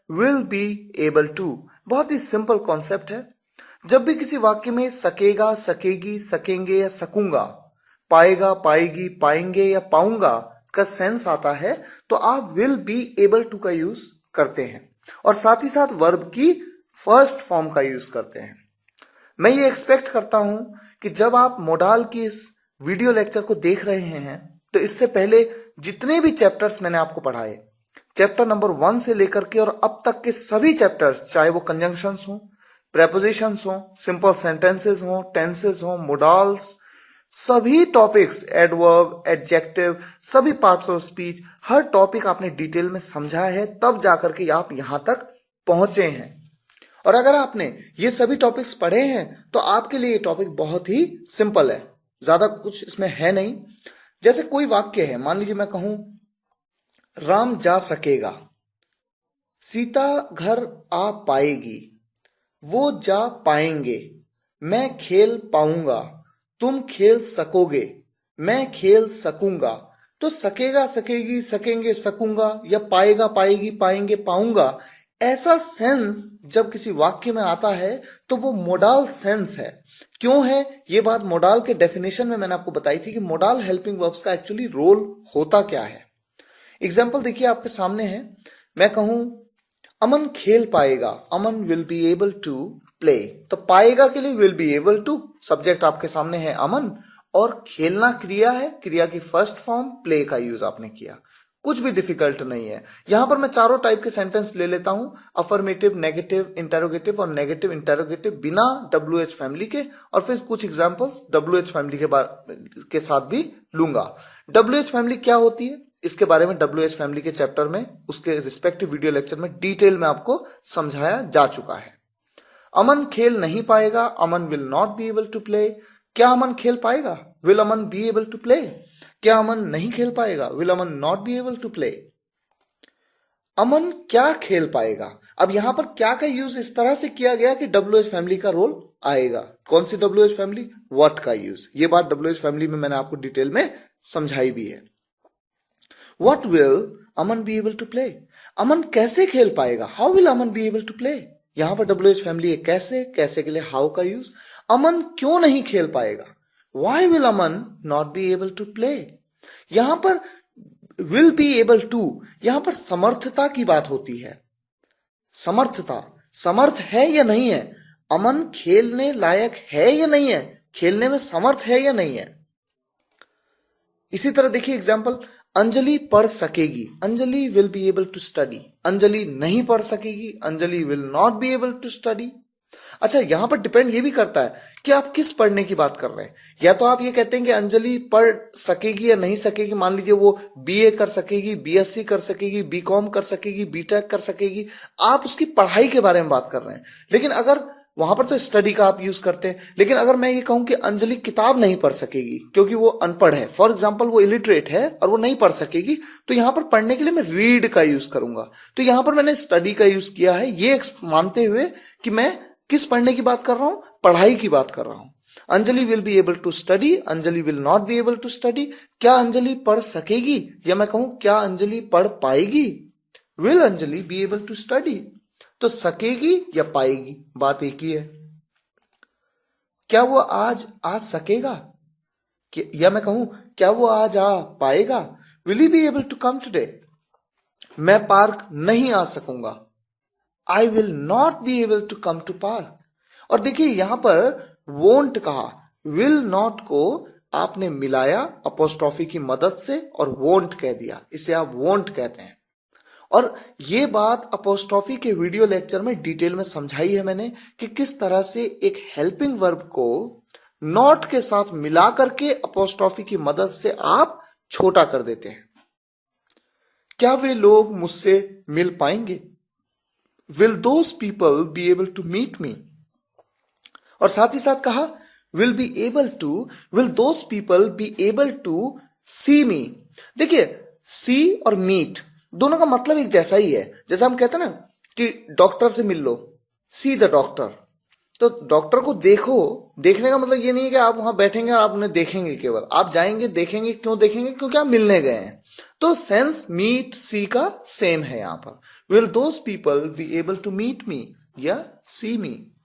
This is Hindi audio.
will be able to। बहुत ही सिंपल कॉन्सेप्ट है। जब भी किसी वाक्य में सकेगा, सकेगी, सकेंगे या सकूंगा, पाएगा, पाएगी, पाएंगे या पाऊंगा का सेंस आता है तो आप विल बी एबल टू का यूज करते हैं और साथ ही साथ वर्ब की फर्स्ट फॉर्म का यूज करते हैं। मैं ये एक्सपेक्ट करता हूं कि जब आप मोडाल की इस वीडियो लेक्चर को देख रहे हैं तो इससे पहले जितने भी चैप्टर्स मैंने आपको पढ़ाए, चैप्टर नंबर 1 से लेकर के और अब तक के सभी चैप्टर्स, चाहे वो कंजंक्शंस हो, प्रेपोजिशंस हो, सिंपल सेंटेंसेस हो, टेंसेस हो, मोडाल्स, सभी टॉपिक्स, एडवर्ब, एडजेक्टिव, सभी parts of speech, her topic आपने डिटेल में समझा है, तब जाकर के आप यहां तक पहुंचे हैं। और अगर आपने ये सभी टॉपिक्स पढ़े हैं तो आपके लिए ये टॉपिक बहुत ही सिंपल है, ज्यादा कुछ इसमें है नहीं। जैसे कोई वाक्य है, मान लीजिए मैं कहूं राम जा सकेगा, सीता घर आ पाएगी, वो जा पाएंगे, मैं खेल पाऊंगा, तुम खेल सकोगे, मैं खेल सकूंगा। तो सकेगा, सकेगी, सकेंगे, सकूंगा या पाएगा, पाएगी, पाएंगे, पाऊंगा, ऐसा सेंस जब किसी वाक्य में आता है तो वो मोडाल सेंस है। क्यों है ये बात? मोडाल के डेफिनेशन में मैंने आपको बताई थी कि मोडाल हेल्पिंग वर्ब्स का एक्चुअली रोल होता क्या है। एग्जाम्पल देखिए आपके सामने है। मैं कहूं अमन खेल पाएगा, Aman will be able to play. तो पाएगा के लिए will be able to, subject आपके सामने है अमन, और खेलना क्रिया है, क्रिया की फर्स्ट फॉर्म प्ले का यूज आपने किया। कुछ भी डिफिकल्ट नहीं है। यहां पर मैं चारों टाइप के सेंटेंस ले लेता हूं, अफर्मेटिव, नेगेटिव, इंटेरोगेटिव और नेगेटिव इंटेरोगेटिव बिना WH फैमिली के, और फिर कुछ एग्जांपल्स WH फैमिली के साथ भी लूंगा। WH फैमिली क्या होती है इसके बारे में WH फैमिली के चैप्टर में, उसके रिस्पेक्टिव वीडियो लेक्चर में डिटेल में आपको समझाया जा चुका है। अमन खेल नहीं पाएगा, Aman will not be able to play. क्या अमन खेल पाएगा? Will Aman be able to play? क्या अमन नहीं खेल पाएगा? Will Aman not be able to play? Aman क्या खेल पाएगा? अब यहां पर क्या का यूज इस तरह से किया गया कि WH फैमिली का रोल आएगा। कौन सी WH फैमिली? व्हाट का यूज। ये बात WH फैमिली में मैंने आपको डिटेल में समझाई भी है। What will Aman be able to play? अमन कैसे खेल पाएगा? How will Aman be able to play? यहां पर WH फैमिली है कैसे, कैसे के लिए how का यूज। अमन क्यों नहीं खेल पाएगा? Why will Aman not be able to play? यहां पर will be able to, यहां पर समर्थता की बात होती है। समर्थता, समर्थ है या नहीं है? अमन खेलने लायक है या नहीं है? खेलने में समर्थ है या नहीं है? इसी तरह देखिए एग्जाम्पल, अंजलि पढ़ सकेगी, Anjali will be able to study. Anjali नहीं पढ़ सकेगी, Anjali will not be able to study. अच्छा, यहां पर डिपेंड ये भी करता है कि आप किस पढ़ने की बात कर रहे हैं। या तो आप ये कहते हैं कि अंजलि पढ़ सकेगी या नहीं सकेगी, मान लीजिए वो BA कर सकेगी, BSc कर सकेगी, BCom कर सकेगी, BTech कर सकेगी, आप उसकी पढ़ाई के बारे में बात कर रहे हैं। लेकिन अगर वहां पर तो स्टडी का आप यूज करते हैं, लेकिन अगर मैं ये कहूं कि अंजलि किताब नहीं पढ़ सकेगी क्योंकि वो अनपढ़ है, फॉर एग्जाम्पल वो इलिटरेट है और वो नहीं पढ़ सकेगी, तो यहां पर पढ़ने के लिए मैं रीड का यूज करूंगा। तो यहां पर मैंने स्टडी का यूज किया है, ये मानते हुए कि मैं किस पढ़ने की बात कर रहा हूं? पढ़ाई की बात कर रहा हूं। Anjali will be able to study, Anjali will not be able to study. क्या अंजलि पढ़ सकेगी? या मैं कहूं क्या अंजलि पढ़ पाएगी? Will Anjali be able to study? तो सकेगी या पाएगी, बात एक ही है। क्या वो आज आ सकेगा? या मैं कहूं क्या वो आज आ पाएगा? Will he be able to come today? मैं पार्क नहीं आ सकूंगा, I will not be able to come to park. और देखिए यहां पर वोंट कहा, विल नॉट को आपने मिलाया अपोस्ट्रोफी की मदद से और वोंट कह दिया, इसे आप वोंट कहते हैं। और ये बात अपोस्ट्रोफी के वीडियो लेक्चर में डिटेल में समझाई है मैंने कि किस तरह से एक हेल्पिंग वर्ब को नॉट के साथ मिला करके अपोस्ट्रोफी की मदद से आप छोटा कर देते हैं। क्या वे लोग मुझसे मिल पाएंगे? Will those people be able to meet me? और साथ ही साथ कहा will be able to, will those people be able to see me. देखिए सी और मीट दोनों का मतलब एक जैसा ही है। जैसे हम कहते हैं ना कि डॉक्टर से मिल लो, सी द डॉक्टर। तो डॉक्टर को देखो, देखने का मतलब ये नहीं है कि आप वहां बैठेंगे और आप उन्हें देखेंगे, केवल आप जाएंगे देखेंगे। क्यों देखेंगे? क्योंकि आप मिलने गए हैं। तो सेंस मीट सी का सेम है यहां पर। Will those people be able to meet me या सी मी?